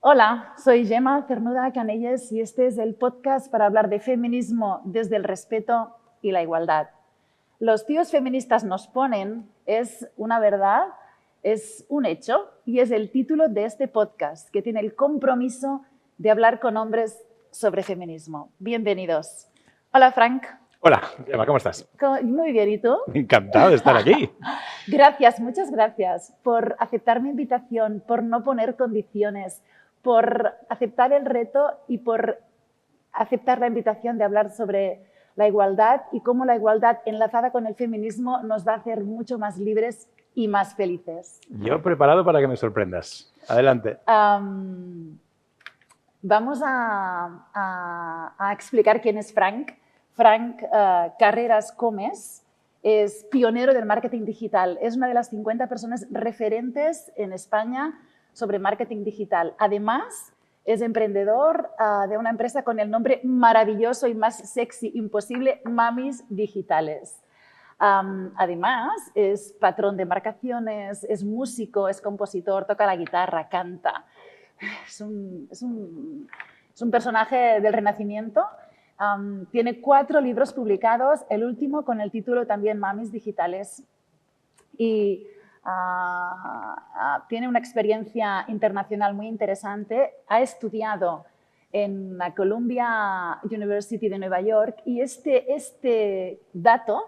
Hola, soy Gemma Cernuda Canelles y este es el podcast para hablar de feminismo desde el respeto y la igualdad. Los tíos feministas nos ponen es una verdad, es un hecho y es el título de este podcast que tiene el compromiso de hablar con hombres sobre feminismo. Bienvenidos. Hola, Frank. Hola, Gemma, ¿cómo estás? Muy bien, ¿y tú? Encantado de estar aquí. Gracias, muchas gracias por aceptar mi invitación, por no poner condiciones, por aceptar el reto y por aceptar la invitación de hablar sobre la igualdad y cómo la igualdad enlazada con el feminismo nos va a hacer mucho más libres y más felices. Yo preparado para que me sorprendas. Adelante. Vamos a explicar quién es Frank. Frank Carreras Gómez es pionero del marketing digital. Es una de las 50 personas referentes en España sobre marketing digital. Además, es emprendedor de una empresa con el nombre maravilloso y más sexy imposible, Mamis Digitales. Además, es patrón de marcaciones, es músico, es compositor, toca la guitarra, canta. Es un personaje del Renacimiento. Tiene 4 libros publicados, el último con el título también Mamis Digitales. Y tiene una experiencia internacional muy interesante. Ha estudiado en la Columbia University de Nueva York y este dato,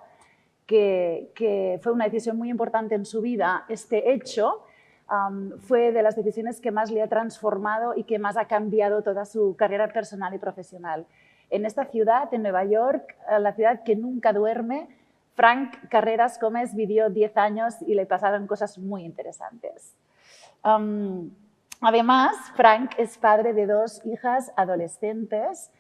que fue una decisión muy importante en su vida, este hecho, fue de las decisiones que más le ha transformado y que más ha cambiado toda su carrera personal y profesional. En esta ciudad, en Nueva York, la ciudad que nunca duerme, Frank Carreras Gómez vivió 10 años y le pasaron cosas muy interesantes. Además, Frank es padre de 2 hijas adolescentes.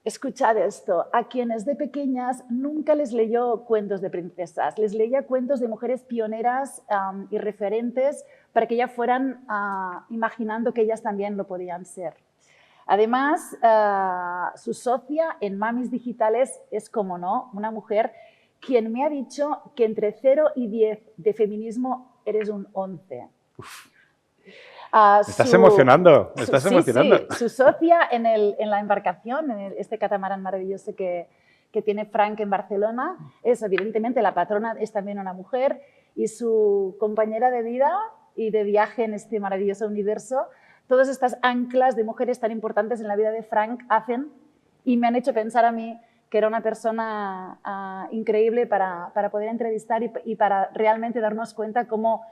Escuchad esto, a quienes de pequeñas nunca les leyó cuentos de princesas, les leía cuentos de mujeres pioneras y referentes para que ya fueran imaginando que ellas también lo podían ser. Además, su socia en Mamis Digitales es, como no, una mujer quien me ha dicho que entre 0 y 10 de feminismo eres un 11. Me estás emocionando, me estás emocionando. Sí, su socia en la embarcación, en este catamarán maravilloso que tiene Frank en Barcelona, es evidentemente la patrona, es también una mujer, y su compañera de vida y de viaje en este maravilloso universo. Todas estas anclas de mujeres tan importantes en la vida de Frank hacen y me han hecho pensar a mí que era una persona increíble para poder entrevistar y para realmente darnos cuenta cómo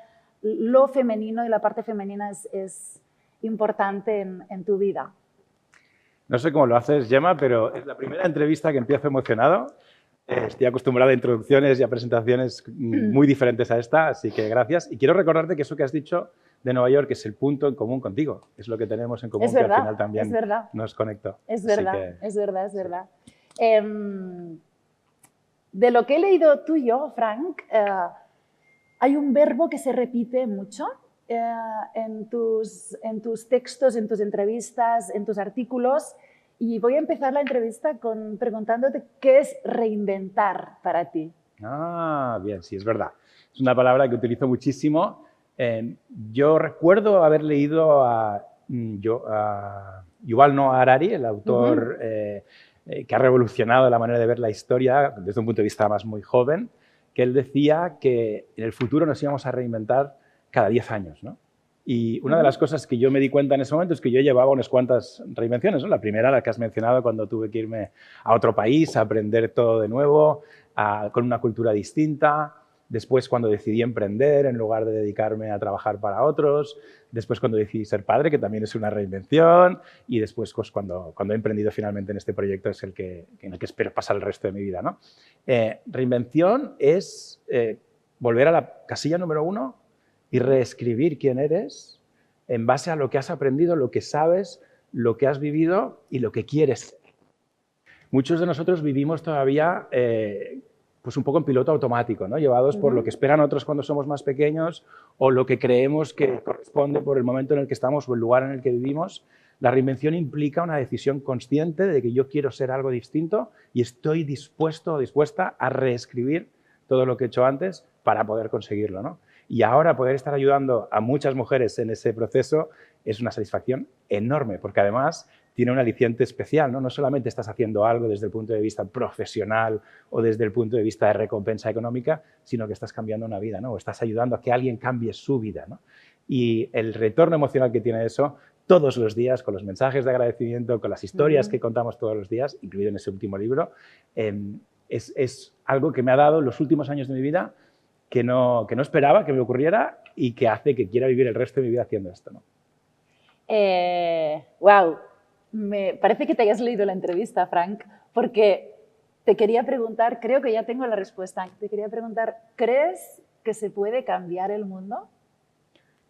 lo femenino y la parte femenina es importante en tu vida. No sé cómo lo haces, Gemma, pero es la primera entrevista que empiezo emocionado. Estoy acostumbrado a introducciones y a presentaciones muy diferentes a esta, así que gracias. Y quiero recordarte que eso que has dicho de Nueva York es el punto en común contigo. Es lo que tenemos en común, es verdad, que al final también nos conectó. Es verdad, es verdad. De lo que he leído tuyo, Frank, hay un verbo que se repite mucho en tus textos, en tus entrevistas, en tus artículos. Y voy a empezar la entrevista preguntándote qué es reinventar para ti. Bien, sí, es verdad. Es una palabra que utilizo muchísimo. Yo recuerdo haber leído a Yuval Noah Harari, el autor que ha revolucionado la manera de ver la historia desde un punto de vista más muy joven, que él decía que en el futuro nos íbamos a reinventar cada 10 años, ¿no? Y una de las cosas que yo me di cuenta en ese momento es que yo llevaba unas cuantas reinvenciones, ¿no? La primera, la que has mencionado, cuando tuve que irme a otro país a aprender todo de nuevo, con una cultura distinta. Después, cuando decidí emprender en lugar de dedicarme a trabajar para otros. Después, cuando decidí ser padre, que también es una reinvención. Y después, pues, cuando he emprendido finalmente en este proyecto, es en el que espero pasar el resto de mi vida, ¿no? Reinvención es volver a la casilla número 1 y reescribir quién eres en base a lo que has aprendido, lo que sabes, lo que has vivido y lo que quieres ser. Muchos de nosotros vivimos todavía pues un poco en piloto automático, ¿no? Llevados por lo que esperan otros cuando somos más pequeños o lo que creemos que corresponde por el momento en el que estamos o el lugar en el que vivimos, La reinvención implica una decisión consciente de que yo quiero ser algo distinto y estoy dispuesto o dispuesta a reescribir todo lo que he hecho antes para poder conseguirlo, ¿no? Y ahora poder estar ayudando a muchas mujeres en ese proceso es una satisfacción enorme, porque además tiene un aliciente especial, ¿no? No solamente estás haciendo algo desde el punto de vista profesional o desde el punto de vista de recompensa económica, sino que estás cambiando una vida, ¿no? O estás ayudando a que alguien cambie su vida, ¿no? Y el retorno emocional que tiene eso todos los días, con los mensajes de agradecimiento, con las historias que contamos todos los días, incluido en ese último libro, es algo que me ha dado los últimos años de mi vida que no esperaba que me ocurriera y que hace que quiera vivir el resto de mi vida haciendo esto, ¿no? Wow, me parece que te hayas leído la entrevista, Frank, porque te quería preguntar, creo que ya tengo la respuesta, te quería preguntar, ¿crees que se puede cambiar el mundo?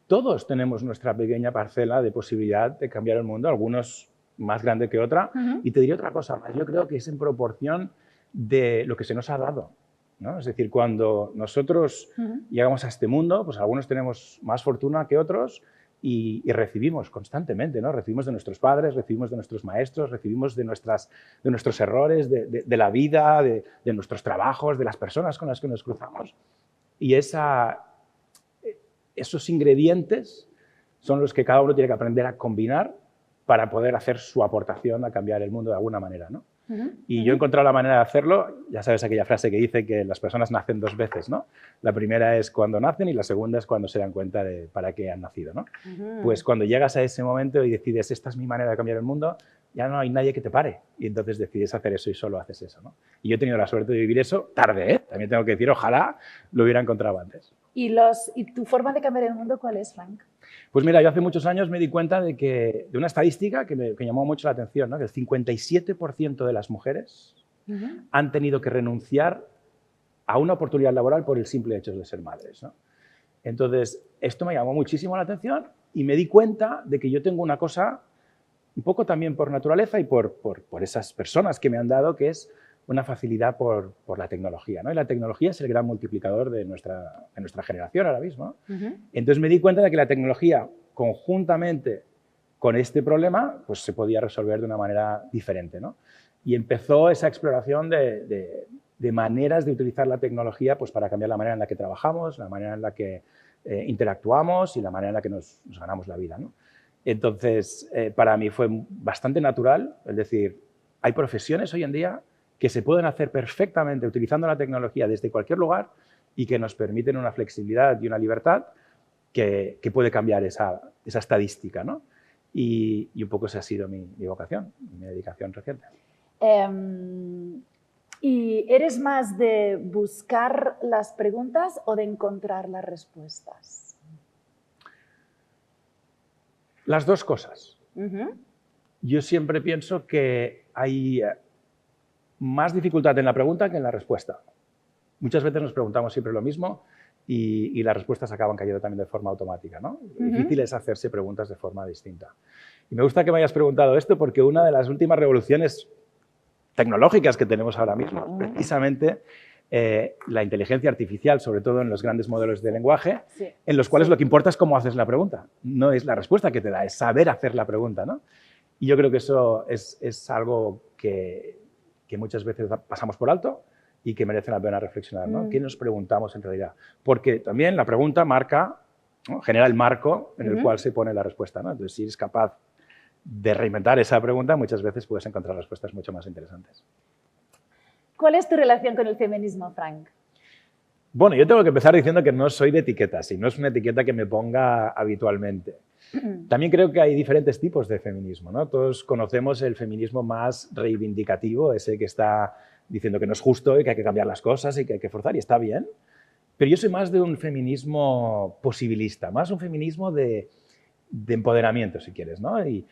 Todos tenemos nuestra pequeña parcela de posibilidad de cambiar el mundo, algunos más grande que otra. Y te diré otra cosa más, yo creo que es en proporción de lo que se nos ha dado, ¿no? Es decir, cuando nosotros llegamos a este mundo, pues algunos tenemos más fortuna que otros y recibimos constantemente, ¿no? Recibimos de nuestros padres, recibimos de nuestros maestros, recibimos de nuestros errores, de la vida, de nuestros trabajos, de las personas con las que nos cruzamos. Y esos ingredientes son los que cada uno tiene que aprender a combinar para poder hacer su aportación a cambiar el mundo de alguna manera, ¿no? Y yo he encontrado la manera de hacerlo. Ya sabes aquella frase que dice que las personas nacen dos veces, ¿no? La primera es cuando nacen y la segunda es cuando se dan cuenta de para qué han nacido, ¿no? Pues cuando llegas a ese momento y decides, esta es mi manera de cambiar el mundo, ya no hay nadie que te pare. Y entonces decides hacer eso y solo haces eso, ¿no? Y yo he tenido la suerte de vivir eso tarde, ¿eh? También tengo que decir, ojalá lo hubiera encontrado antes. ¿Y tu forma de cambiar el mundo cuál es, Frank? Pues mira, yo hace muchos años me di cuenta de una estadística que me llamó mucho la atención, ¿no? Que el 57% de las mujeres han tenido que renunciar a una oportunidad laboral por el simple hecho de ser madres, ¿no? Entonces, esto me llamó muchísimo la atención y me di cuenta de que yo tengo una cosa, un poco también por naturaleza y por esas personas que me han dado, que es una facilidad por la tecnología, ¿no? Y la tecnología es el gran multiplicador de nuestra generación ahora mismo, ¿no? Entonces me di cuenta de que la tecnología, conjuntamente con este problema, pues se podía resolver de una manera diferente, ¿no? Y empezó esa exploración de maneras de utilizar la tecnología pues, para cambiar la manera en la que trabajamos, la manera en la que interactuamos y la manera en la que nos ganamos la vida, ¿no? Entonces, para mí fue bastante natural, es decir, hay profesiones hoy en día que se pueden hacer perfectamente utilizando la tecnología desde cualquier lugar y que nos permiten una flexibilidad y una libertad que puede cambiar esa estadística, ¿no? Y un poco esa ha sido mi vocación, mi dedicación reciente. ¿Y eres más de buscar las preguntas o de encontrar las respuestas? Las dos cosas. Yo siempre pienso que hay más dificultad en la pregunta que en la respuesta. Muchas veces nos preguntamos siempre lo mismo y las respuestas acaban cayendo también de forma automática, ¿no? Difícil es hacerse preguntas de forma distinta. Y me gusta que me hayas preguntado esto porque una de las últimas revoluciones tecnológicas que tenemos ahora mismo es precisamente la inteligencia artificial, sobre todo en los grandes modelos de lenguaje, en los cuales lo que importa es cómo haces la pregunta. No es la respuesta que te da, es saber hacer la pregunta, ¿no? Y yo creo que eso es algo que muchas veces pasamos por alto y que merece la pena reflexionar, ¿no? ¿Qué nos preguntamos en realidad? Porque también la pregunta marca, ¿no? Genera el marco en el cual se pone la respuesta, ¿no? Entonces, si eres capaz de reinventar esa pregunta, muchas veces puedes encontrar respuestas mucho más interesantes. ¿Cuál es tu relación con el feminismo, Frank? Bueno, yo tengo que empezar diciendo que no soy de etiquetas y no es una etiqueta que me ponga habitualmente. También creo que hay diferentes tipos de feminismo, ¿no? Todos conocemos el feminismo más reivindicativo, ese que está diciendo que no es justo y que hay que cambiar las cosas y que hay que forzar, y está bien. Pero yo soy más de un feminismo posibilista, más un feminismo de empoderamiento, si quieres, ¿no? Y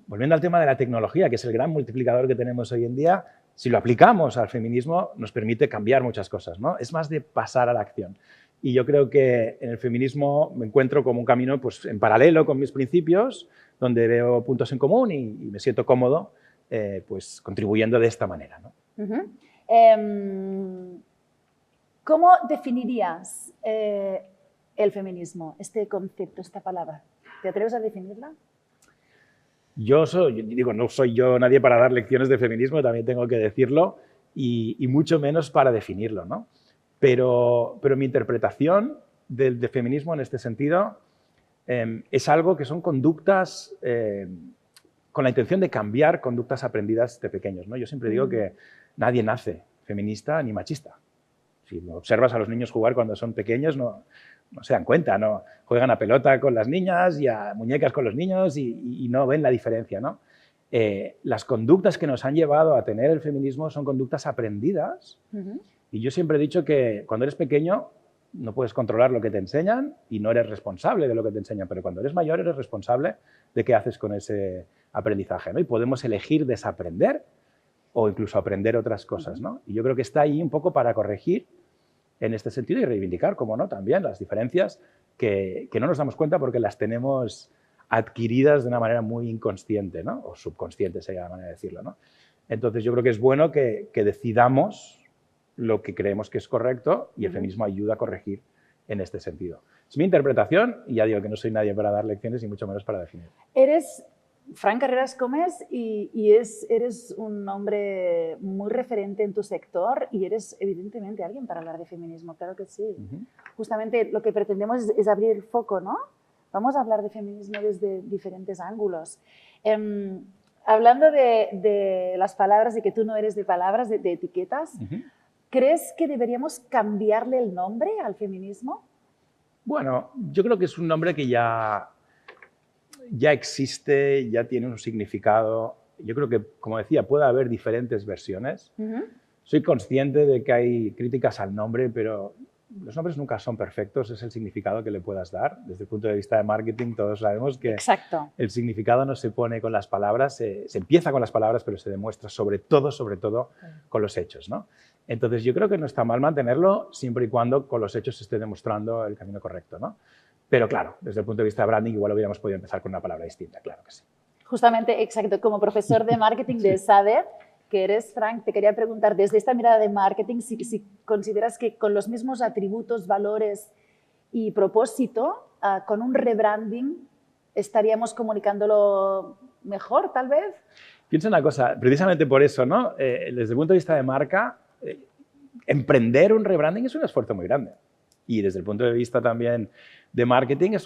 volviendo al tema de la tecnología, que es el gran multiplicador que tenemos hoy en día, si lo aplicamos al feminismo nos permite cambiar muchas cosas, ¿no? Es más de pasar a la acción. Y yo creo que en el feminismo me encuentro como un camino pues, en paralelo con mis principios, donde veo puntos en común y me siento cómodo pues, contribuyendo de esta manera, ¿no? ¿Cómo definirías el feminismo, este concepto, esta palabra? ¿Te atreves a definirla? no soy yo nadie para dar lecciones de feminismo, también tengo que decirlo, y mucho menos para definirlo, ¿no? Pero mi interpretación del feminismo en este sentido es algo que son conductas con la intención de cambiar conductas aprendidas de pequeños, ¿no? Yo siempre digo que nadie nace feminista ni machista. Si observas a los niños jugar cuando son pequeños, no se dan cuenta, no juegan a pelota con las niñas y a muñecas con los niños y no ven la diferencia, ¿no? Las conductas que nos han llevado a tener el feminismo son conductas aprendidas. Y yo siempre he dicho que cuando eres pequeño no puedes controlar lo que te enseñan y no eres responsable de lo que te enseñan, pero cuando eres mayor eres responsable de qué haces con ese aprendizaje, ¿no? Y podemos elegir desaprender o incluso aprender otras cosas, ¿no? Y yo creo que está ahí un poco para corregir en este sentido y reivindicar, como no, también las diferencias que no nos damos cuenta porque las tenemos adquiridas de una manera muy inconsciente, ¿no? O subconsciente sería la manera de decirlo, ¿no? Entonces yo creo que es bueno que decidamos lo que creemos que es correcto y el feminismo ayuda a corregir en este sentido. Es mi interpretación y ya digo que no soy nadie para dar lecciones y mucho menos para definir. Eres Frank Carreras Gómez y eres un hombre muy referente en tu sector y eres evidentemente alguien para hablar de feminismo, claro que sí. Justamente lo que pretendemos es abrir el foco, ¿no? Vamos a hablar de feminismo desde diferentes ángulos. Hablando de las palabras, de que tú no eres de palabras, de etiquetas, ¿crees que deberíamos cambiarle el nombre al feminismo? Bueno, yo creo que es un nombre que ya existe, ya tiene un significado. Yo creo que, como decía, puede haber diferentes versiones. Soy consciente de que hay críticas al nombre, pero los nombres nunca son perfectos, es el significado que le puedas dar. Desde el punto de vista de marketing, todos sabemos que el significado no se pone con las palabras, se empieza con las palabras, pero se demuestra sobre todo con los hechos, ¿no? Entonces, yo creo que no está mal mantenerlo siempre y cuando con los hechos se esté demostrando el camino correcto, ¿no? Pero claro, desde el punto de vista de branding igual hubiéramos podido empezar con una palabra distinta, claro que sí. Justamente, exacto, como profesor de marketing de SADE, que eres, Frank, te quería preguntar, desde esta mirada de marketing, si consideras que con los mismos atributos, valores y propósito, con un rebranding, estaríamos comunicándolo mejor, tal vez. Piensa una cosa, precisamente por eso, ¿no? Desde el punto de vista de marca, emprender un rebranding es un esfuerzo muy grande. Y desde el punto de vista también de marketing,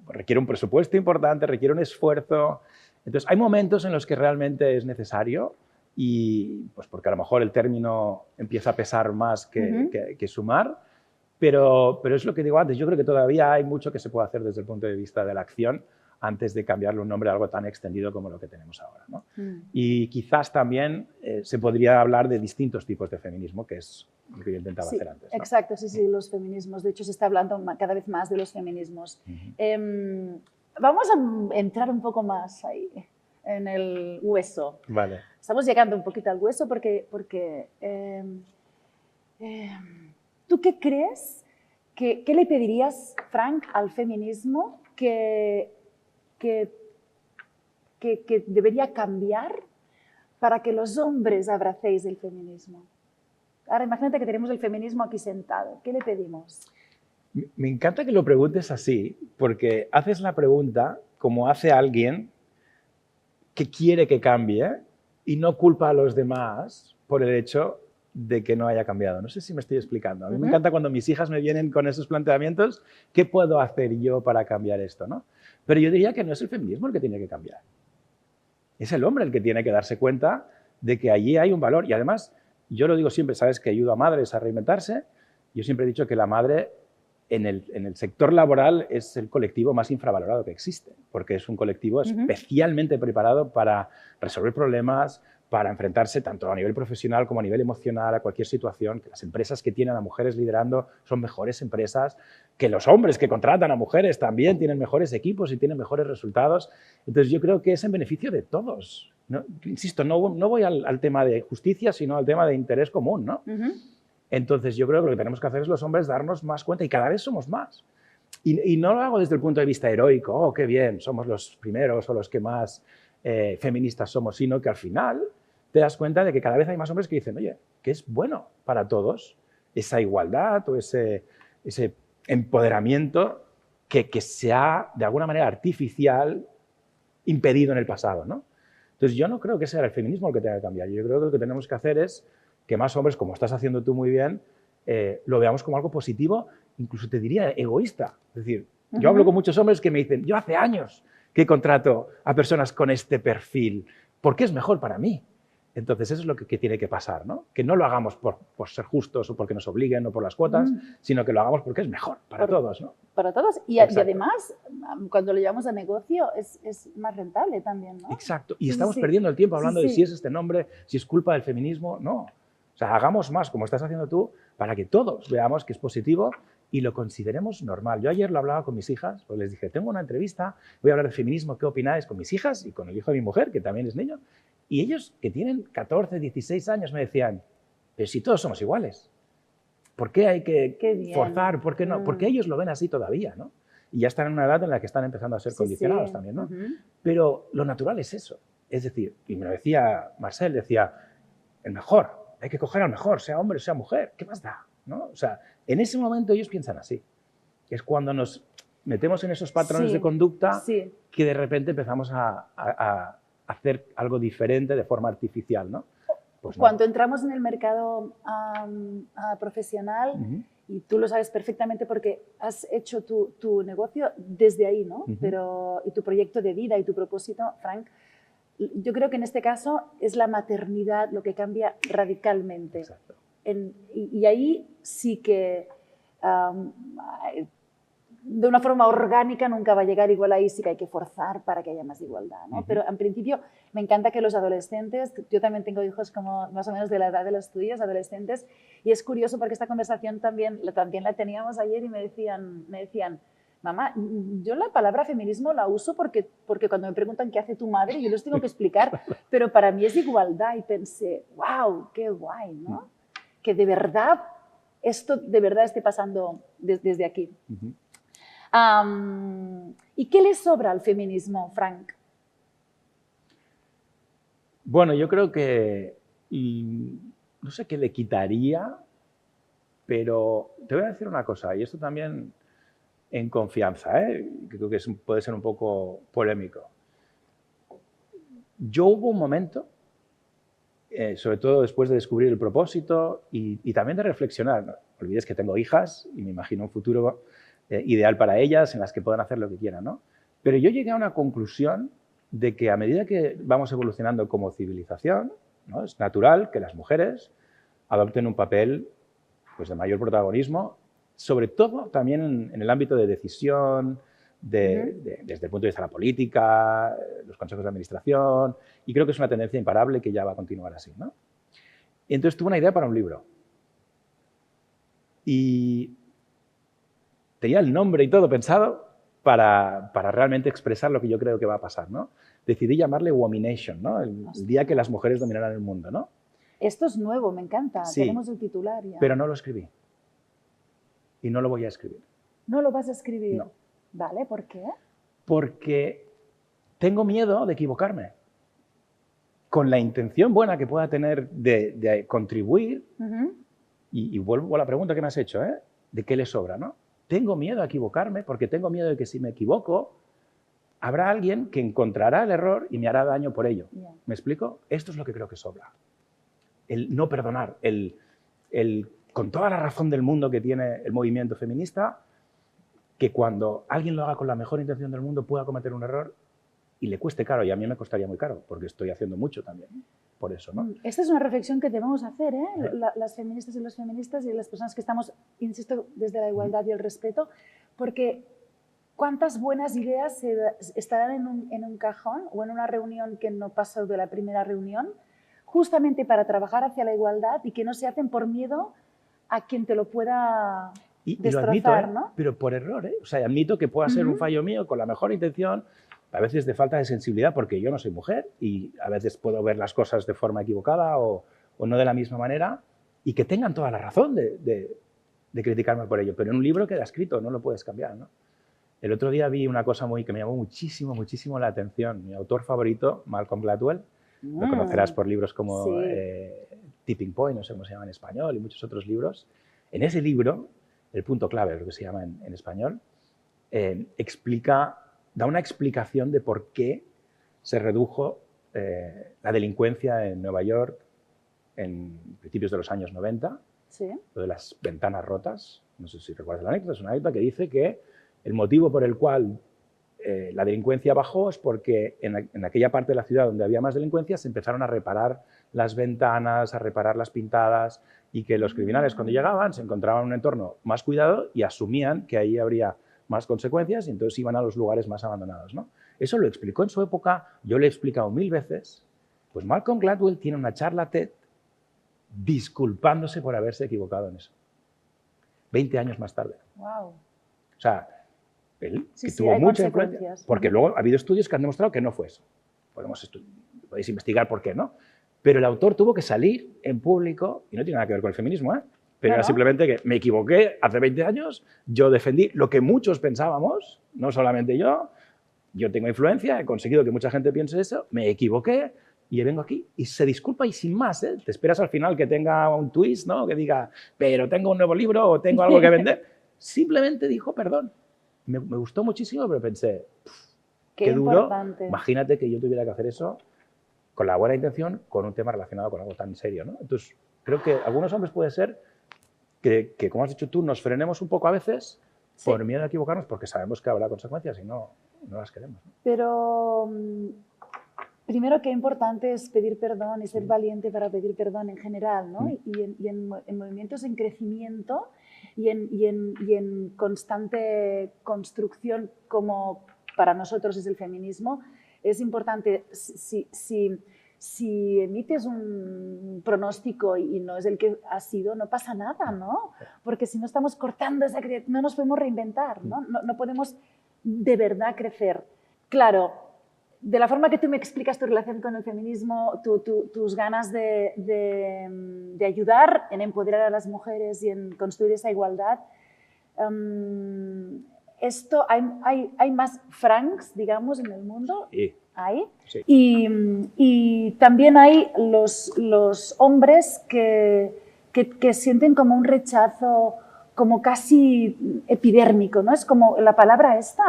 requiere un presupuesto importante, requiere un esfuerzo. Entonces, hay momentos en los que realmente es necesario y pues porque a lo mejor el término empieza a pesar más que sumar, pero es lo que digo antes, yo creo que todavía hay mucho que se puede hacer desde el punto de vista de la acción antes de cambiarle un nombre a algo tan extendido como lo que tenemos ahora, ¿no? Y quizás también se podría hablar de distintos tipos de feminismo, que es lo que yo intentaba hacer antes, ¿no? Exacto, sí, los feminismos. De hecho, se está hablando cada vez más de los feminismos. Vamos a entrar un poco más ahí, en el hueso. Vale. Estamos llegando un poquito al hueso porque ¿tú qué crees? ¿Qué le pedirías, Frank, al feminismo que debería cambiar para que los hombres abracéis el feminismo? Ahora imagínate que tenemos el feminismo aquí sentado. ¿Qué le pedimos? Me encanta que lo preguntes así, porque haces la pregunta como hace alguien que quiere que cambie y no culpa a los demás por el hecho de que no haya cambiado. No sé si me estoy explicando. A mí me encanta cuando mis hijas me vienen con esos planteamientos, ¿qué puedo hacer yo para cambiar esto, ¿no? Pero yo diría que no es el feminismo el que tiene que cambiar. Es el hombre el que tiene que darse cuenta de que allí hay un valor. Y además, yo lo digo siempre, sabes que ayudo a madres a reinventarse. Yo siempre he dicho que la madre en el sector laboral es el colectivo más infravalorado que existe, porque es un colectivo especialmente preparado para resolver problemas, para enfrentarse tanto a nivel profesional como a nivel emocional a cualquier situación, que las empresas que tienen a mujeres liderando son mejores empresas, que los hombres que contratan a mujeres también tienen mejores equipos y tienen mejores resultados. Entonces yo creo que es en beneficio de todos, ¿no? Insisto, no voy al tema de justicia, sino al tema de interés común, ¿no? Entonces yo creo que lo que tenemos que hacer es los hombres darnos más cuenta y cada vez somos más. Y no lo hago desde el punto de vista heroico, oh, qué bien, somos los primeros o los que más feministas somos, sino que al final te das cuenta de que cada vez hay más hombres que dicen, oye, que es bueno para todos esa igualdad o ese empoderamiento que sea de alguna manera artificial impedido en el pasado, ¿no? Entonces, yo no creo que sea el feminismo el que tenga que cambiar. Yo creo que lo que tenemos que hacer es que más hombres, como estás haciendo tú muy bien, lo veamos como algo positivo, incluso te diría egoísta. Es decir, yo hablo con muchos hombres que me dicen, yo hace años que contrato a personas con este perfil, porque es mejor para mí. Entonces, eso es lo que tiene que pasar, ¿no? Que no lo hagamos por ser justos o porque nos obliguen o por las cuotas, sino que lo hagamos porque es mejor para todos, ¿no? Para todos. Y además, cuando lo llevamos a negocio, es más rentable también, ¿no? Exacto. Y estamos perdiendo el tiempo hablando de si es este nombre, si es culpa del feminismo. No. O sea, hagamos más, como estás haciendo tú, para que todos veamos que es positivo y lo consideremos normal. Yo ayer lo hablaba con mis hijas, pues les dije, tengo una entrevista, voy a hablar de feminismo, ¿qué opináis? Con mis hijas y con el hijo de mi mujer, que también es niño. Y ellos, que tienen 14, 16 años, me decían, pero si todos somos iguales, ¿por qué hay que forzar? ¿Por qué no? Porque ellos lo ven así todavía, ¿no? Y ya están en una edad en la que están empezando a ser condicionados también, ¿no? Pero lo natural es eso. Es decir, y me lo decía Marcel, decía, el mejor, hay que coger al mejor, sea hombre, sea mujer, ¿qué más da? ¿No? O sea, en ese momento ellos piensan así. Es cuando nos metemos en esos patrones de conducta que de repente empezamos a hacer algo diferente de forma artificial, ¿no? Pues cuando entramos en el mercado profesional, y tú lo sabes perfectamente porque has hecho tu negocio desde ahí, ¿no? Y tu proyecto de vida y tu propósito, Frank, yo creo que en este caso es la maternidad lo que cambia radicalmente. Exacto. Y ahí sí que de una forma orgánica nunca va a llegar, igual ahí sí que hay que forzar para que haya más igualdad, ¿no? Pero en principio me encanta que los adolescentes, yo también tengo hijos como más o menos de la edad de los tuyos, adolescentes, y es curioso porque esta conversación también la teníamos ayer y me decían, mamá, yo la palabra feminismo la uso porque cuando me preguntan qué hace tu madre, yo les tengo que explicar, pero para mí es igualdad, y pensé, wow, qué guay, ¿no? Que de verdad, esto de verdad esté pasando desde aquí. ¿Y qué le sobra al feminismo, Frank? Bueno, yo creo que, no sé qué le quitaría, pero te voy a decir una cosa, y esto también en confianza, que creo que puede ser un poco polémico. Yo hubo un momento, sobre todo después de descubrir el propósito y también de reflexionar, no olvides que tengo hijas y me imagino un futuro ideal para ellas, en las que puedan hacer lo que quieran, ¿no? Pero yo llegué a una conclusión de que a medida que vamos evolucionando como civilización, ¿no? Es natural que las mujeres adopten un papel pues, de mayor protagonismo, sobre todo también en el ámbito de decisión, desde el punto de vista de la política, los consejos de administración, y creo que es una tendencia imparable que ya va a continuar así, ¿no? Y entonces tuve una idea para un libro. Y tenía el nombre y todo pensado para realmente expresar lo que yo creo que va a pasar, ¿no? Decidí llamarle Womination, ¿no? El día que las mujeres dominarán el mundo, ¿no? Esto es nuevo, me encanta. Sí, tenemos el titular ya. Pero no lo escribí. Y no lo voy a escribir. ¿No lo vas a escribir? No. Vale, ¿por qué? Porque tengo miedo de equivocarme. Con la intención buena que pueda tener de contribuir, y vuelvo a la pregunta que me has hecho, ¿de qué le sobra, no? Tengo miedo a equivocarme porque tengo miedo de que si me equivoco, habrá alguien que encontrará el error y me hará daño por ello. ¿Me explico? Esto es lo que creo que sobra. El no perdonar, con toda la razón del mundo que tiene el movimiento feminista, que cuando alguien lo haga con la mejor intención del mundo pueda cometer un error y le cueste caro, y a mí me costaría muy caro, porque estoy haciendo mucho también, por eso, ¿no? Esta es una reflexión que debemos hacer, las feministas y los feministas y las personas que estamos, insisto, desde la igualdad y el respeto, porque ¿cuántas buenas ideas estarán en un cajón o en una reunión que no pasa de la primera reunión, justamente para trabajar hacia la igualdad y que no se hacen por miedo a quien te lo pueda destrozar, y lo admito, ¿no? Pero por error, O sea, admito que pueda ser un fallo mío con la mejor intención, a veces de falta de sensibilidad porque yo no soy mujer y a veces puedo ver las cosas de forma equivocada o no de la misma manera, y que tengan toda la razón de criticarme por ello, pero en un libro queda escrito, no lo puedes cambiar, ¿no? El otro día vi una cosa que me llamó muchísimo, muchísimo la atención. Mi autor favorito, Malcolm Gladwell, lo conocerás por libros como Tipping Point, no sé cómo se llama en español, y muchos otros libros. En ese libro, El punto clave, lo que se llama en español, da una explicación de por qué se redujo la delincuencia en Nueva York en principios de los años 90, Sí. lo de las ventanas rotas. No sé si recuerdas la anécdota, es una anécdota que dice que el motivo por el cual la delincuencia bajó es porque en aquella parte de la ciudad donde había más delincuencia se empezaron a reparar las ventanas, a reparar las pintadas, y que los criminales cuando llegaban se encontraban en un entorno más cuidado y asumían que ahí habría más consecuencias y entonces iban a los lugares más abandonados, ¿no? Eso lo explicó en su época, yo lo he explicado 1000 veces. Pues Malcolm Gladwell tiene una charla TED disculpándose por haberse equivocado en eso. 20 años más tarde. Wow. O sea, él Sí, que sí, tuvo hay mucha influencia, consecuencias. porque luego ha habido estudios que han demostrado que no fue eso. Podéis investigar por qué no. Pero el autor tuvo que salir en público, y no tiene nada que ver con el feminismo, ¿eh? Pero era simplemente que me equivoqué hace 20 años, yo defendí lo que muchos pensábamos, no solamente yo tengo influencia, he conseguido que mucha gente piense eso, me equivoqué y vengo aquí y se disculpa y sin más, ¿eh? Te esperas al final que tenga un twist, ¿no? Que diga, pero tengo un nuevo libro o tengo algo que vender. Simplemente dijo perdón. Me gustó muchísimo, pero pensé, qué duro. Importante. Imagínate que yo tuviera que hacer eso con la buena intención, con un tema relacionado con algo tan serio, ¿no? Entonces, creo que algunos hombres puede ser que, como has dicho tú, nos frenemos un poco a veces por miedo a equivocarnos, porque sabemos que habrá consecuencias y no las queremos, ¿no? Pero primero, qué importante es pedir perdón y ser valiente para pedir perdón en general, ¿no? Y en movimientos en crecimiento y en constante construcción, como para nosotros es el feminismo, es importante, si emites un pronóstico y no es el que ha sido, no pasa nada, ¿no? Porque si no estamos cortando esa creatividad, no nos podemos reinventar, ¿no? No podemos de verdad crecer. Claro, de la forma que tú me explicas tu relación con el feminismo, tus ganas de ayudar en empoderar a las mujeres y en construir esa igualdad, esto, hay más Franks, digamos, en el mundo. Sí. ¿Hay? Sí. Y también hay los hombres que sienten como un rechazo como casi epidérmico, ¿no? Es como la palabra esta,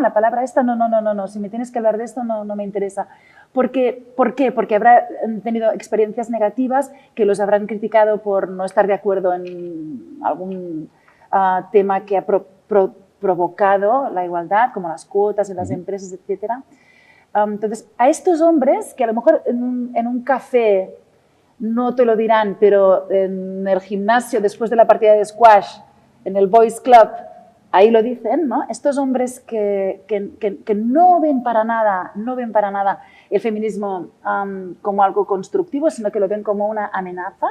no, si me tienes que hablar de esto no me interesa. ¿Por qué? Porque habrán tenido experiencias negativas que los habrán criticado por no estar de acuerdo en algún tema que ha provocado la igualdad, como las cuotas en las empresas, etcétera. Entonces, a estos hombres, que a lo mejor en un café no te lo dirán, pero en el gimnasio, después de la partida de squash, en el Boys Club, ahí lo dicen, ¿no? Estos hombres que no ven para nada el feminismo como algo constructivo, sino que lo ven como una amenaza,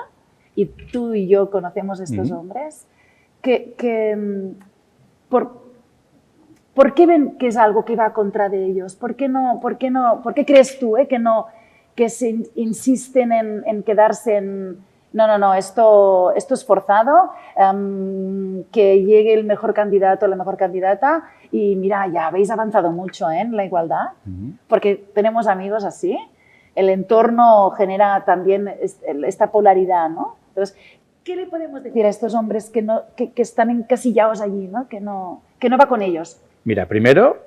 y tú y yo conocemos a estos hombres, ¿por qué ven que es algo que va contra de ellos? ¿Por qué crees tú que se insisten en quedarse en no, esto es forzado, que llegue el mejor candidato o la mejor candidata y mira, ya habéis avanzado mucho en la igualdad? Porque tenemos amigos así, el entorno genera también esta polaridad, ¿no? Entonces, ¿qué le podemos decir a estos hombres que están encasillados allí, ¿no? Que no va con ellos? Mira, primero,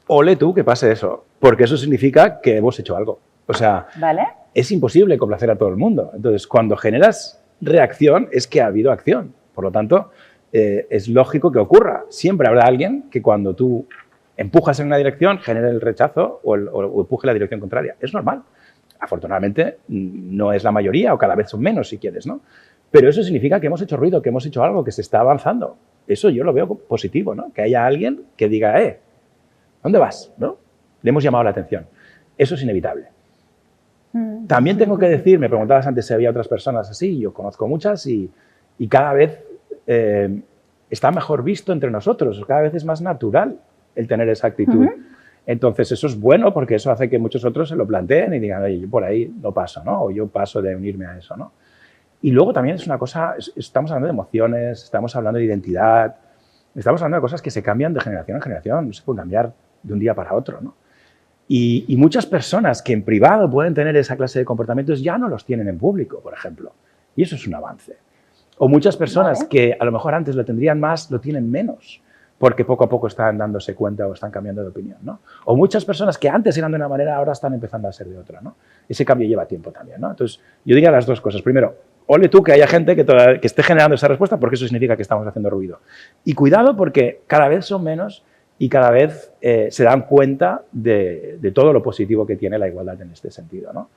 ole tú que pase eso, porque eso significa que hemos hecho algo. O sea, ¿vale? Es imposible complacer a todo el mundo. Entonces, cuando generas reacción, es que ha habido acción. Por lo tanto, es lógico que ocurra. Siempre habrá alguien que cuando tú empujas en una dirección, genere el rechazo o empuje la dirección contraria. Es normal. Afortunadamente, no es la mayoría o cada vez son menos, si quieres, ¿no? Pero eso significa que hemos hecho ruido, que hemos hecho algo, que se está avanzando. Eso yo lo veo positivo, ¿no? Que haya alguien que diga, ¿dónde vas? ¿No? Le hemos llamado la atención. Eso es inevitable. También tengo que decir, me preguntabas antes si había otras personas así, yo conozco muchas y cada vez está mejor visto entre nosotros, cada vez es más natural el tener esa actitud. Entonces eso es bueno porque eso hace que muchos otros se lo planteen y digan, oye, yo por ahí no paso, ¿no? O yo paso de unirme a eso, ¿no? Y luego también es una cosa, estamos hablando de emociones, estamos hablando de identidad, estamos hablando de cosas que se cambian de generación en generación, no se pueden cambiar de un día para otro, ¿no? Y muchas personas que en privado pueden tener esa clase de comportamientos ya no los tienen en público, por ejemplo. Y eso es un avance. O muchas personas que a lo mejor antes lo tendrían más, lo tienen menos. porque poco a poco están dándose cuenta o están cambiando de opinión, ¿no? O muchas personas que antes eran de una manera, ahora están empezando a ser de otra, ¿no? Ese cambio lleva tiempo también, ¿no? Entonces, yo diría las dos cosas. Primero, ole tú que haya gente que esté generando esa respuesta, porque eso significa que estamos haciendo ruido. Y cuidado porque cada vez son menos y cada vez se dan cuenta de todo lo positivo que tiene la igualdad en este sentido, ¿no?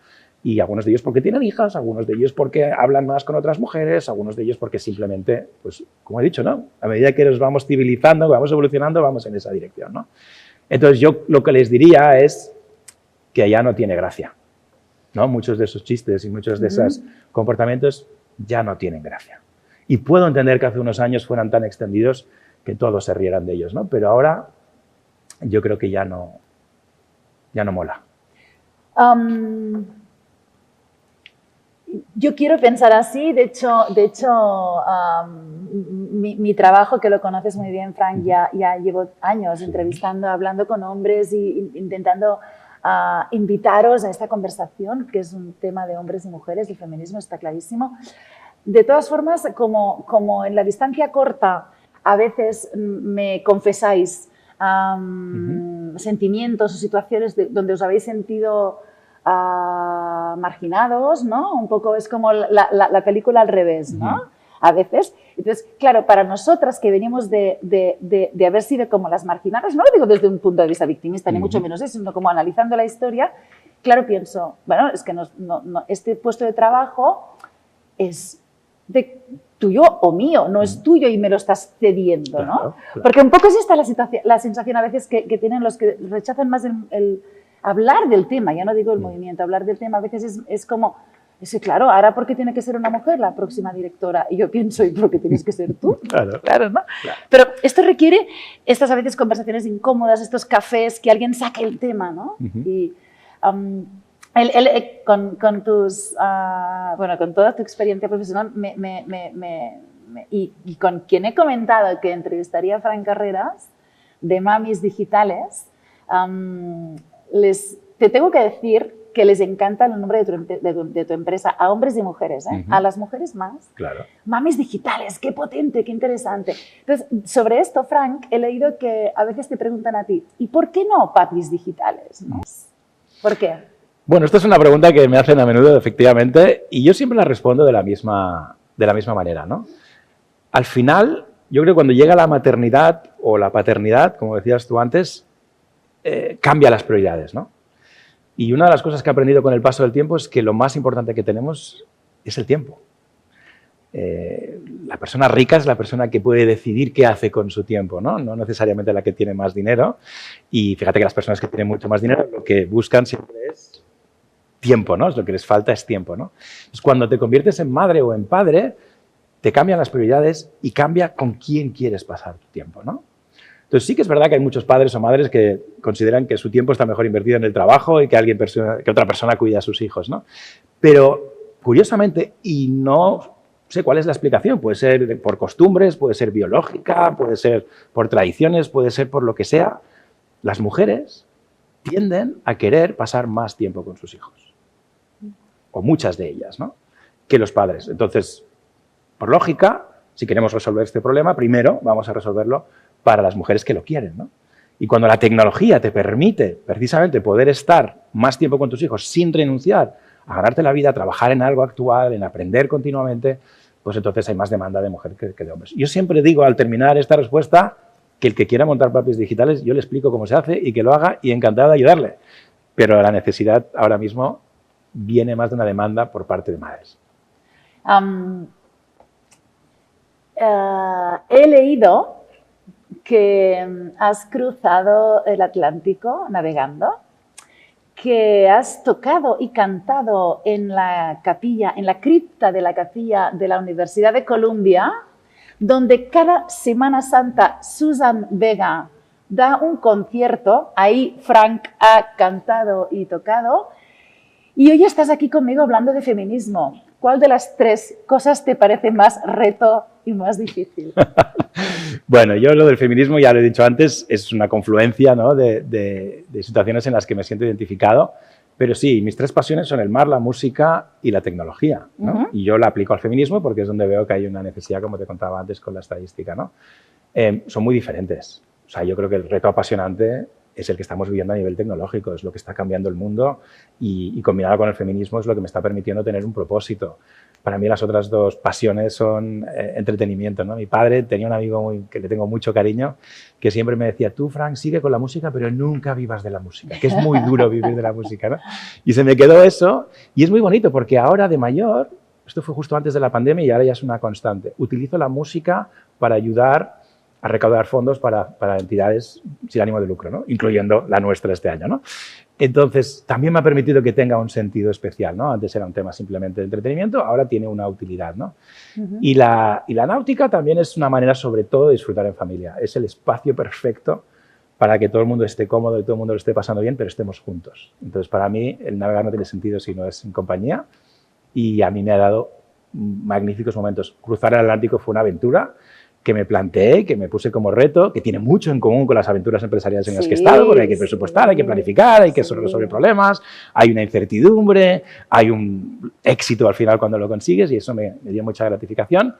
Y algunos de ellos porque tienen hijas, algunos de ellos porque hablan más con otras mujeres, algunos de ellos porque simplemente, pues, como he dicho, ¿no? A medida que nos vamos civilizando, vamos evolucionando, vamos en esa dirección, ¿no? Entonces, yo lo que les diría es que ya no tiene gracia, ¿no? Muchos de esos chistes y muchos de esos comportamientos ya no tienen gracia. Y puedo entender que hace unos años fueran tan extendidos que todos se rieran de ellos, ¿no? Pero ahora yo creo que ya no mola. Yo quiero pensar así, de hecho mi trabajo, que lo conoces muy bien, Frank, ya llevo años entrevistando, hablando con hombres e intentando invitaros a esta conversación, que es un tema de hombres y mujeres, el feminismo está clarísimo. De todas formas, como en la distancia corta a veces me confesáis sentimientos o situaciones donde os habéis sentido marginados, ¿no? Un poco es como la película al revés, ¿no? A veces. Entonces, claro, para nosotras que venimos de haber sido como las marginadas, no lo digo desde un punto de vista victimista, ni mucho menos eso, sino como analizando la historia, claro, pienso, bueno, es que este puesto de trabajo es tuyo o mío, no es tuyo y me lo estás cediendo, ¿no? Claro. Porque un poco es esta la sensación a veces que tienen los que rechazan más el hablar del tema, ya no digo el movimiento, hablar del tema a veces es como, claro, ahora ¿por qué tiene que ser una mujer la próxima directora? Y yo pienso, ¿y por qué tienes que ser tú? Claro, ¿no? Claro. Pero esto requiere estas a veces conversaciones incómodas, estos cafés, que alguien saque el tema, ¿no? Y con toda tu experiencia profesional y con quien he comentado que entrevistaría a Frank Carreras de Mamis Digitales, te tengo que decir que les encanta el nombre de tu empresa, a hombres y mujeres, ¿eh? A las mujeres más. Claro. Mamis Digitales, qué potente, qué interesante. Entonces, sobre esto, Frank, he leído que a veces te preguntan a ti, ¿y por qué no papis digitales? ¿No? ¿Por qué? Bueno, esta es una pregunta que me hacen a menudo, efectivamente, y yo siempre la respondo de la misma manera, ¿no? Al final, yo creo que cuando llega la maternidad o la paternidad, como decías tú antes, cambia las prioridades, ¿no? Y una de las cosas que he aprendido con el paso del tiempo es que lo más importante que tenemos es el tiempo. La persona rica es la persona que puede decidir qué hace con su tiempo, ¿no? No necesariamente la que tiene más dinero. Y fíjate que las personas que tienen mucho más dinero lo que buscan siempre es tiempo, ¿no? Lo que les falta es tiempo, ¿no? Entonces, cuando te conviertes en madre o en padre, te cambian las prioridades y cambia con quién quieres pasar tu tiempo, ¿no? Entonces, sí que es verdad que hay muchos padres o madres que consideran que su tiempo está mejor invertido en el trabajo y que otra persona cuida a sus hijos, ¿no? Pero, curiosamente, y no sé cuál es la explicación, puede ser por costumbres, puede ser biológica, puede ser por tradiciones, puede ser por lo que sea, las mujeres tienden a querer pasar más tiempo con sus hijos. O muchas de ellas, ¿no? Que los padres. Entonces, por lógica, si queremos resolver este problema, primero vamos a resolverlo para las mujeres que lo quieren, ¿no? Y cuando la tecnología te permite precisamente poder estar más tiempo con tus hijos sin renunciar a ganarte la vida, a trabajar en algo actual, en aprender continuamente, pues entonces hay más demanda de mujeres que de hombres. Yo siempre digo al terminar esta respuesta que el que quiera montar papis digitales, yo le explico cómo se hace y que lo haga y encantado de ayudarle. Pero la necesidad ahora mismo viene más de una demanda por parte de madres. He leído que has cruzado el Atlántico navegando, que has tocado y cantado en la cripta de la capilla de la Universidad de Columbia, donde cada Semana Santa Susan Vega da un concierto. Ahí Frank ha cantado y tocado. Y hoy estás aquí conmigo hablando de feminismo. ¿Cuál de las tres cosas te parece más reto y más difícil? Bueno, yo lo del feminismo, ya lo he dicho antes, es una confluencia, ¿no? de situaciones en las que me siento identificado. Pero sí, mis tres pasiones son el mar, la música y la tecnología, ¿no? Y yo la aplico al feminismo porque es donde veo que hay una necesidad, como te contaba antes, con la estadística, ¿no? son muy diferentes. O sea, yo creo que el reto apasionante es el que estamos viviendo a nivel tecnológico, es lo que está cambiando el mundo y combinado con el feminismo es lo que me está permitiendo tener un propósito. Para mí las otras dos pasiones son entretenimiento, ¿no? Mi padre tenía un amigo que le tengo mucho cariño que siempre me decía, tú, Frank, sigue con la música, pero nunca vivas de la música, que es muy duro vivir de la música, ¿no? Y se me quedó eso y es muy bonito porque ahora de mayor, esto fue justo antes de la pandemia y ahora ya es una constante, utilizo la música para ayudar a recaudar fondos para entidades sin ánimo de lucro, ¿no? Incluyendo la nuestra este año, ¿no? Entonces, también me ha permitido que tenga un sentido especial, ¿no? Antes era un tema simplemente de entretenimiento, ahora tiene una utilidad, ¿no? Y la náutica también es una manera, sobre todo, de disfrutar en familia. Es el espacio perfecto para que todo el mundo esté cómodo y todo el mundo lo esté pasando bien, pero estemos juntos. Entonces, para mí, el navegar no tiene sentido si no es en compañía y a mí me ha dado magníficos momentos. Cruzar el Atlántico fue una aventura que me planteé, que me puse como reto, que tiene mucho en común con las aventuras empresariales en las que he estado, porque hay que presupuestar, hay que planificar, hay que resolver problemas, hay una incertidumbre, hay un éxito al final cuando lo consigues y eso me dio mucha gratificación.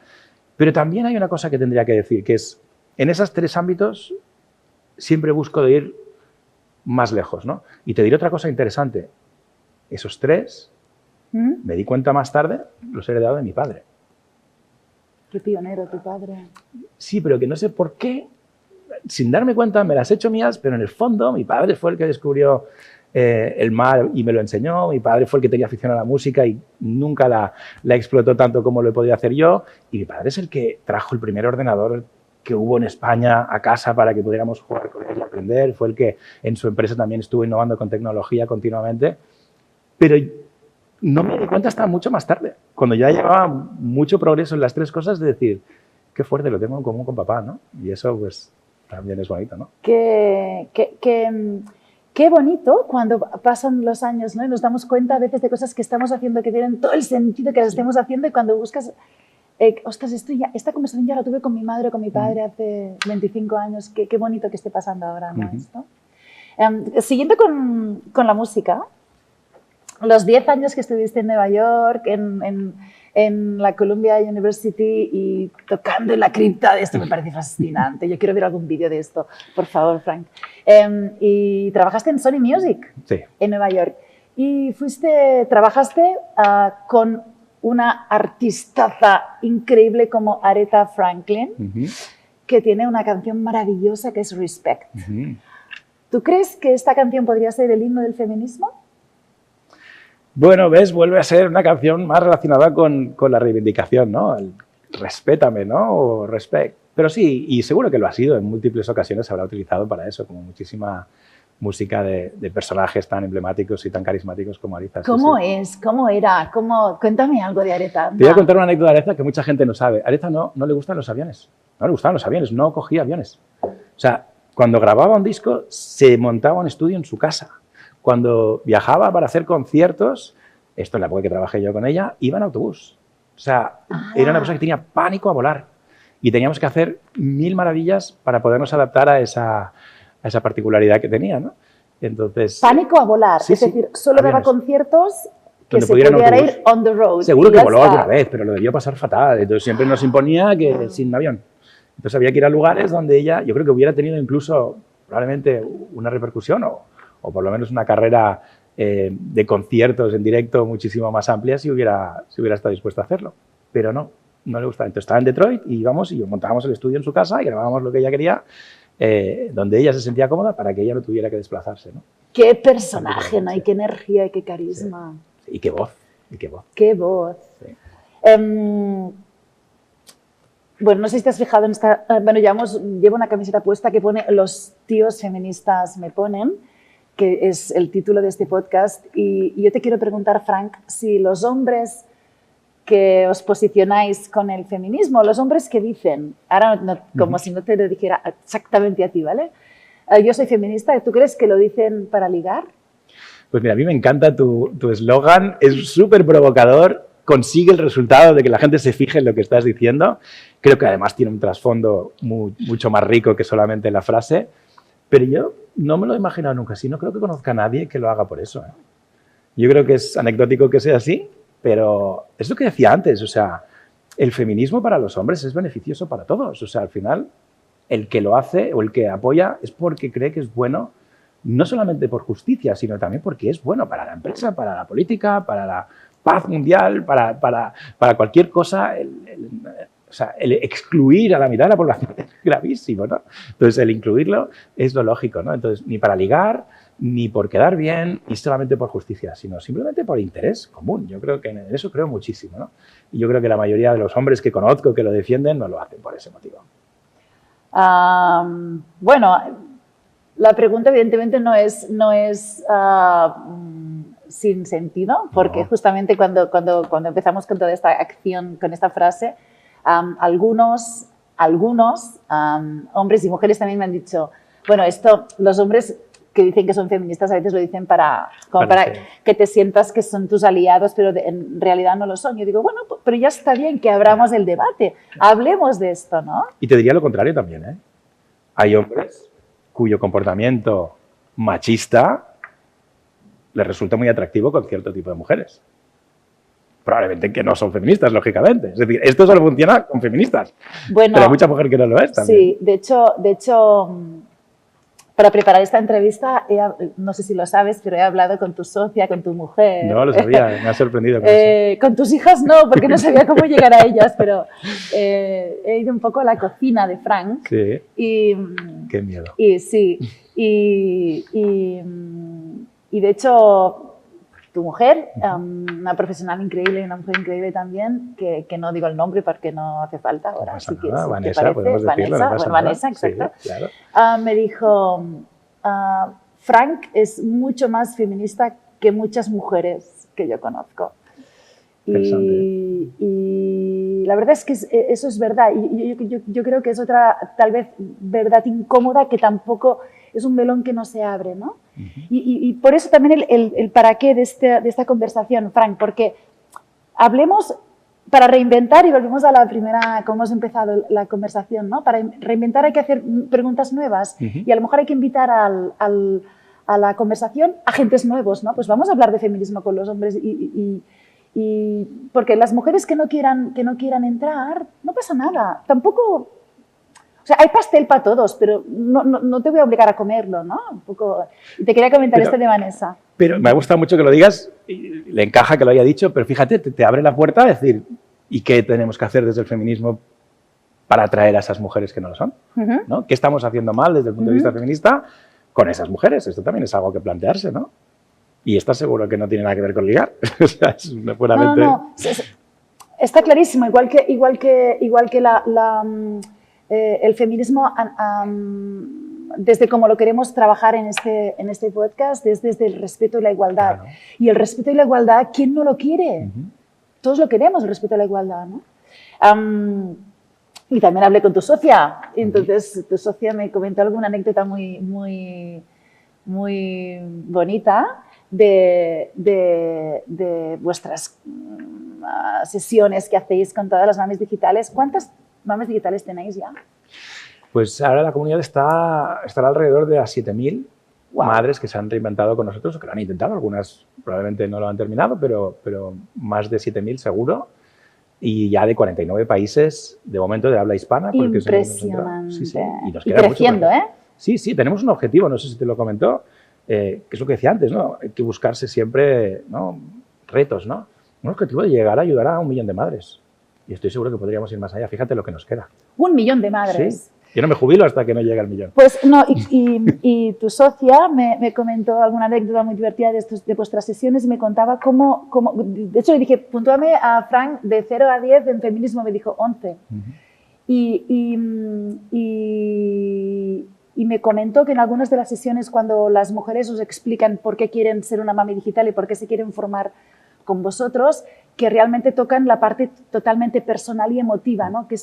Pero también hay una cosa que tendría que decir, que es, en esos tres ámbitos siempre busco de ir más lejos, ¿no? Y te diré otra cosa interesante. Esos tres, me di cuenta más tarde, los he heredado de mi padre. Qué pionero tu padre. Sí, pero que no sé por qué, sin darme cuenta, me las he hecho mías, pero en el fondo mi padre fue el que descubrió el mar y me lo enseñó. Mi padre fue el que tenía afición a la música y nunca la explotó tanto como lo he podido hacer yo. Y mi padre es el que trajo el primer ordenador que hubo en España a casa para que pudiéramos jugar con él y aprender. Fue el que en su empresa también estuvo innovando con tecnología continuamente. Pero no me di cuenta hasta mucho más tarde, cuando ya llevaba mucho progreso en las tres cosas, de decir, qué fuerte, lo tengo en común con papá, ¿no? Y eso, pues, también es bonito, ¿no? Qué bonito cuando pasan los años, ¿no? Y nos damos cuenta a veces de cosas que estamos haciendo que tienen todo el sentido que las estemos haciendo y cuando buscas, ostras, esta conversación ya la tuve con mi madre o con mi padre hace 25 años, qué bonito que esté pasando ahora, ¿no? Esto. Siguiendo con la música, los 10 años que estuviste en Nueva York, en la Columbia University y tocando en la cripta, esto me parece fascinante. Yo quiero ver algún vídeo de esto, por favor, Frank. Y trabajaste en Sony Music, sí, en Nueva York. Y trabajaste con una artistaza increíble como Aretha Franklin, que tiene una canción maravillosa que es Respect. ¿Tú crees que esta canción podría ser el himno del feminismo? Bueno, ves, vuelve a ser una canción más relacionada con la reivindicación, ¿no? El respétame, ¿no? O respect. Pero sí, y seguro que lo ha sido, en múltiples ocasiones se habrá utilizado para eso, como muchísima música de personajes tan emblemáticos y tan carismáticos como Aretha. ¿Cómo sí. es? ¿Cómo era? Cuéntame algo de Aretha. Te voy a contar una anécdota de Aretha que mucha gente no sabe. A Aretha no le gustan los aviones. No le gustaban los aviones, no cogía aviones. O sea, cuando grababa un disco, se montaba un estudio en su casa. Cuando viajaba para hacer conciertos, esto en la época que trabajé yo con ella, iba en autobús. O sea, era una persona que tenía pánico a volar. Y teníamos que hacer 1000 maravillas para podernos adaptar a esa particularidad que tenía, ¿no? Entonces, pánico a volar, sí, es decir, solo aviones. daba conciertos que donde se pudiera ir on the road. Seguro que voló alguna vez, pero lo debió pasar fatal. Entonces siempre nos imponía que sin avión. Entonces había que ir a lugares donde ella, yo creo que hubiera tenido incluso probablemente una repercusión o por lo menos una carrera de conciertos en directo muchísimo más amplia si hubiera estado dispuesto a hacerlo. Pero no le gustaba. Entonces estaba en Detroit y íbamos y montábamos el estudio en su casa y grabábamos lo que ella quería, donde ella se sentía cómoda para que ella no tuviera que desplazarse, ¿no? Qué personaje, ¿no? Y qué energía y qué carisma. Sí. Y qué voz. Qué voz. Sí. Bueno, no sé si te has fijado en esta... Bueno, llevo una camiseta puesta que pone "Los tíos feministas me ponen", que es el título de este podcast. Y yo te quiero preguntar, Frank, si los hombres que os posicionáis con el feminismo, los hombres que dicen, ahora como si no te lo dijera exactamente a ti, ¿vale? Yo soy feminista, ¿tú crees que lo dicen para ligar? Pues mira, a mí me encanta tu eslogan, es súper provocador, consigue el resultado de que la gente se fije en lo que estás diciendo. Creo que además tiene un trasfondo mucho más rico que solamente la frase, pero yo no me lo he imaginado nunca así, no creo que conozca a nadie que lo haga por eso. Yo creo que es anecdótico que sea así, pero es lo que decía antes, o sea, el feminismo para los hombres es beneficioso para todos, o sea, al final el que lo hace o el que apoya es porque cree que es bueno, no solamente por justicia, sino también porque es bueno para la empresa, para la política, para la paz mundial, para cualquier cosa. O sea, el excluir a la mitad de la población es gravísimo, ¿no? Entonces, el incluirlo es lo lógico, ¿no? Entonces, ni para ligar, ni por quedar bien, ni solamente por justicia, sino simplemente por interés común. Yo creo que en eso creo muchísimo, ¿no? Y yo creo que la mayoría de los hombres que conozco que lo defienden no lo hacen por ese motivo. Bueno, la pregunta evidentemente no es sin sentido, porque justamente cuando empezamos con toda esta acción, con esta frase, algunos hombres y mujeres también me han dicho, bueno, esto, los hombres que dicen que son feministas a veces lo dicen para que te sientas que son tus aliados, pero en realidad no lo son. Yo digo, bueno, pero ya está bien que abramos el debate, hablemos de esto, ¿no? Y te diría lo contrario también, ¿eh? Hay hombres cuyo comportamiento machista les resulta muy atractivo con cierto tipo de mujeres. Probablemente que no son feministas, lógicamente. Es decir, esto solo funciona con feministas. Bueno, pero hay mucha mujer que no lo es también. Sí, de hecho, para preparar esta entrevista, no sé si lo sabes, pero he hablado con tu socia, con tu mujer. No lo sabía, me ha sorprendido. Con tus hijas no, porque no sabía cómo llegar a ellas, pero he ido un poco a la cocina de Frank. Sí, y, qué miedo. Y sí, y de hecho, tu mujer, una profesional increíble y una mujer increíble también, que no digo el nombre porque no hace falta ahora. Así que, Vanessa, podemos decirlo. Vanessa, exacto. Sí, claro. Me dijo, Frank es mucho más feminista que muchas mujeres que yo conozco. Y la verdad es que eso es verdad. Y yo creo que es otra, tal vez, verdad incómoda que tampoco es un melón que no se abre, ¿no? Y por eso también el para qué de esta conversación, Frank, porque hablemos para reinventar, y volvemos a la primera, como hemos empezado la conversación, ¿no? Para reinventar hay que hacer preguntas nuevas y a lo mejor hay que invitar a la conversación agentes nuevos, ¿no? Pues vamos a hablar de feminismo con los hombres y porque las mujeres que no quieran entrar, no pasa nada. Tampoco, o sea, hay pastel para todos, pero no te voy a obligar a comerlo, ¿no? Un poco. Y te quería comentar de Vanessa. Pero me ha gustado mucho que lo digas, y le encaja que lo haya dicho, pero fíjate, te abre la puerta a decir, ¿y qué tenemos que hacer desde el feminismo para atraer a esas mujeres que no lo son? ¿No? ¿Qué estamos haciendo mal desde el punto de vista feminista con esas mujeres? Esto también es algo que plantearse, ¿no? Y estás seguro que no tiene nada que ver con ligar. O sea, es puramente... No. Está clarísimo. Igual que el feminismo, desde como lo queremos trabajar en este podcast, es desde el respeto y la igualdad. Claro. Y el respeto y la igualdad, ¿quién no lo quiere? Todos lo queremos, el respeto y la igualdad, ¿no? Y también hablé con tu socia. Entonces, tu socia me comentó alguna anécdota muy bonita de vuestras sesiones que hacéis con todas las mamis digitales. ¿Cuántas mamis digitales tenéis ya? Pues ahora la comunidad estará alrededor de las 7.000 madres que se han reinventado con nosotros, que lo han intentado. Algunas probablemente no lo han terminado, pero más de 7.000 seguro. Y ya de 49 países, de momento, de habla hispana. Impresionante. Sí. Y nos queda creciendo, mucho. Sí, tenemos un objetivo, no sé si te lo comentó, que es lo que decía antes, ¿no? Hay que buscarse siempre, ¿no?, retos, ¿no? Un objetivo de llegar a ayudar a 1 millón de madres. Y estoy seguro que podríamos ir más allá. Fíjate lo que nos queda. 1 millón de madres. Sí. Yo no me jubilo hasta que no llegue al millón. Pues no, y tu socia me comentó alguna anécdota muy divertida de vuestras sesiones y me contaba cómo de hecho le dije, puntúame a Frank de 0 a 10 en feminismo, me dijo 11. Y me comentó que en algunas de las sesiones, cuando las mujeres os explican por qué quieren ser una mami digital y por qué se quieren formar con vosotros, que realmente tocan la parte totalmente personal y emotiva, ¿no? Que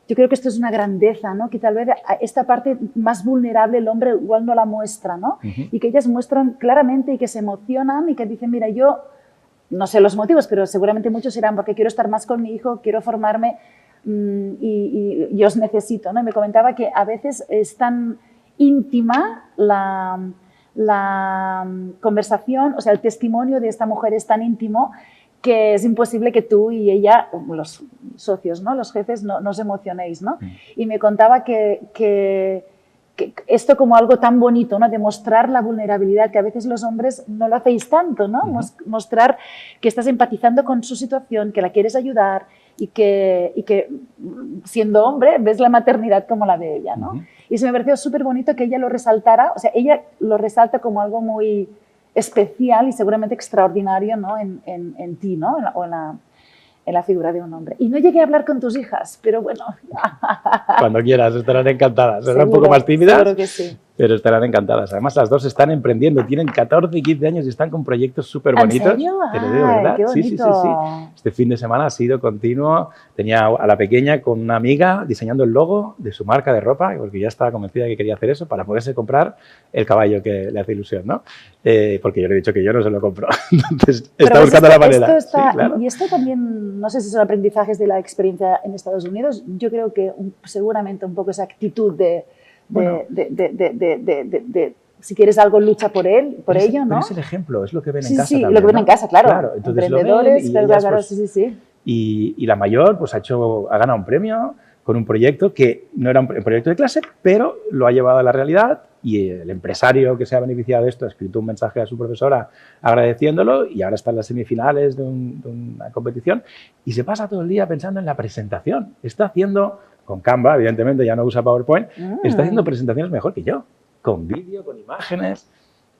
yo creo que esto es una grandeza, ¿no? Que tal vez esta parte más vulnerable el hombre igual no la muestra, ¿no? Y que ellas muestran claramente y que se emocionan y que dicen, mira, yo no sé los motivos, pero seguramente muchos serán porque quiero estar más con mi hijo, quiero formarme y os necesito, ¿no? Y me comentaba que a veces es tan íntima la conversación, o sea, el testimonio de esta mujer es tan íntimo que es imposible que tú y ella, los socios, ¿no? Los jefes, no os emocionéis, ¿no? Y me contaba que esto como algo tan bonito, ¿no? De mostrar la vulnerabilidad, que a veces los hombres no lo hacéis tanto, ¿no? Mostrar que estás empatizando con su situación, que la quieres ayudar y que siendo hombre ves la maternidad como la de ella, ¿no? Y se me pareció súper bonito que ella lo resaltara, o sea, ella lo resalta como algo muy especial y seguramente extraordinario, ¿no? En ti, ¿no? En la figura de un hombre. Y no llegué a hablar con tus hijas, pero bueno. Cuando quieras, estarán encantadas. Serán un Seguro, poco más tímidas, seguro que sí. pero estarán encantadas. Además, las dos están emprendiendo, tienen 14 y 15 años y están con proyectos súper bonitos. ¿En serio? Te lo digo, ¿verdad? Qué Sí. bonito. Este fin de semana ha sido continuo. Tenía a la pequeña con una amiga diseñando el logo de su marca de ropa, porque ya estaba convencida de que quería hacer eso para poderse comprar el caballo que le hace ilusión, ¿no? Porque yo le he dicho que yo no se lo compro. Entonces, está buscando la manera. Esto está, sí, claro. Y esto también, no sé si son aprendizajes de la experiencia en Estados Unidos, yo creo que seguramente un poco esa actitud de si quieres algo, lucha por ello, ¿no? Pero es el ejemplo, es lo que ven en casa. Sí, también, lo que ven ¿no? en casa, claro. Entonces Emprendedores, lo ven y ellas, claro, pues, sí. Y la mayor pues ha ganado un premio con un proyecto que no era un proyecto de clase, pero lo ha llevado a la realidad y el empresario que se ha beneficiado de esto ha escrito un mensaje a su profesora agradeciéndolo y ahora está en las semifinales de una competición y se pasa todo el día pensando en la presentación. Está haciendo, con Canva, evidentemente ya no usa PowerPoint, está haciendo presentaciones mejor que yo, con vídeo, con imágenes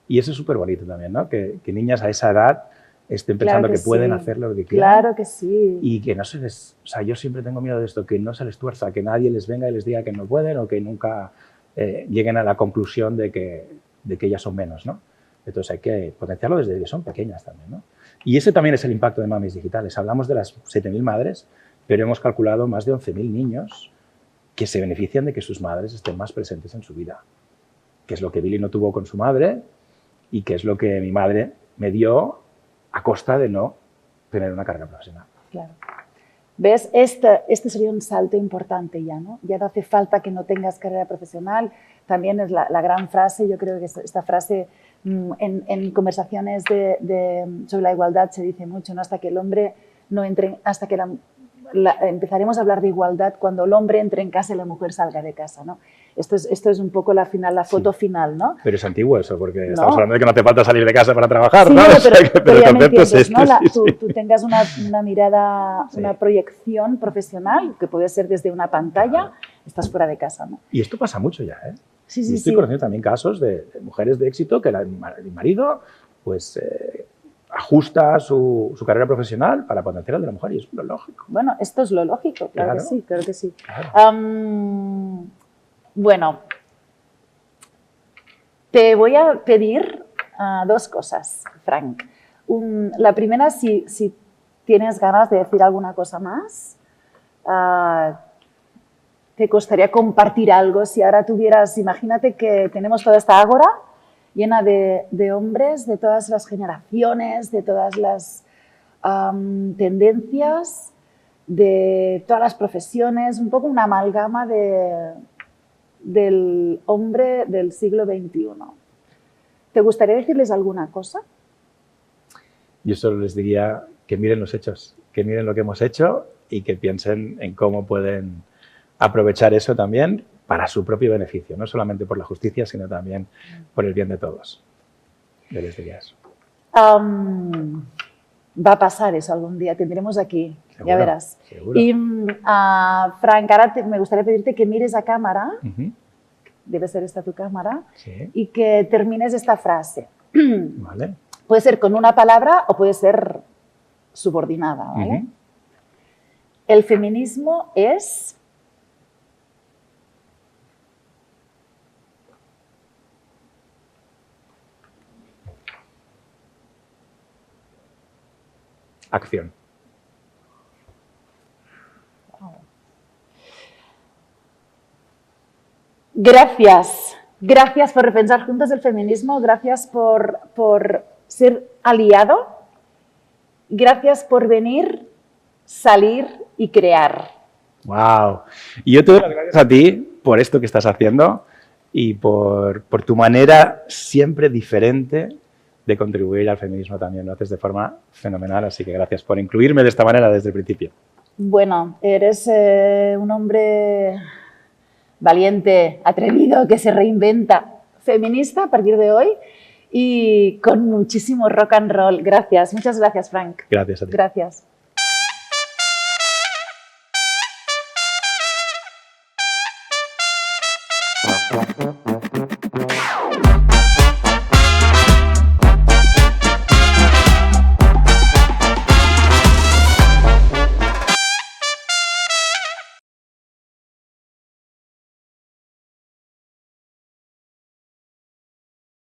y eso es súper bonito también, ¿no? Que niñas a esa edad estén pensando que pueden hacer lo que quieran. Claro que sí. Y que no se les... O sea, yo siempre tengo miedo de esto, que no se les tuerza, que nadie les venga y les diga que no pueden o que nunca lleguen a la conclusión de que ellas son menos, ¿no? Entonces hay que potenciarlo desde que son pequeñas también, ¿no? Y ese también es el impacto de Mamis Digitales. Hablamos de las 7.000 madres, pero hemos calculado más de 11.000 niños que se benefician de que sus madres estén más presentes en su vida. Que es lo que Billy no tuvo con su madre y que es lo que mi madre me dio a costa de no tener una carrera profesional. Claro. ¿Ves? Este sería un salto importante ya, ¿no? Ya no hace falta que no tengas carrera profesional. También es la gran frase, yo creo que esta frase en conversaciones sobre la igualdad se dice mucho, ¿no? Hasta que el hombre no entre, hasta que empezaremos a hablar de igualdad cuando el hombre entre en casa y la mujer salga de casa, ¿no? Esto es un poco la foto final, ¿no? Pero es antiguo eso, porque estamos hablando de que no te falta salir de casa para trabajar, sí, ¿no? Pero el ya concepto es este. ¿no? Tú tengas una mirada, una proyección profesional, que puede ser desde una pantalla, estás fuera de casa, ¿no? Y esto pasa mucho ya, ¿eh? Sí. Estoy conociendo también casos de mujeres de éxito que el marido, pues... ajusta su carrera profesional para potenciar el de la mujer y es lo lógico. Bueno, esto es lo lógico, claro que sí. Claro. Bueno, te voy a pedir dos cosas, Frank. La primera, si tienes ganas de decir alguna cosa más, ¿te gustaría compartir algo? Si ahora tuvieras, imagínate que tenemos toda esta ágora llena de hombres de todas las generaciones, de todas las tendencias, de todas las profesiones, un poco una amalgama del hombre del siglo XXI. ¿Te gustaría decirles alguna cosa? Yo solo les diría que miren los hechos, que miren lo que hemos hecho y que piensen en cómo pueden aprovechar eso también para su propio beneficio, no solamente por la justicia, sino también por el bien de todos. Yo les diría eso. Va a pasar eso algún día, tendremos aquí, Seguro, ya verás. Seguro. Y Frank, ahora me gustaría pedirte que mires a cámara, debe ser esta tu cámara, sí. Y que termines esta frase. Vale. Puede ser con una palabra o puede ser subordinada, ¿vale? El feminismo es... Acción. Gracias. Gracias por repensar juntos el feminismo. Gracias por ser aliado. Gracias por venir, salir y crear. ¡Wow! Y yo te doy las gracias a ti por esto que estás haciendo y por tu manera siempre diferente de contribuir al feminismo también. Lo haces de forma fenomenal, así que gracias por incluirme de esta manera desde el principio. Bueno, eres un hombre valiente, atrevido, que se reinventa, feminista a partir de hoy y con muchísimo rock and roll. Gracias, muchas gracias, Frank. Gracias a ti. Gracias.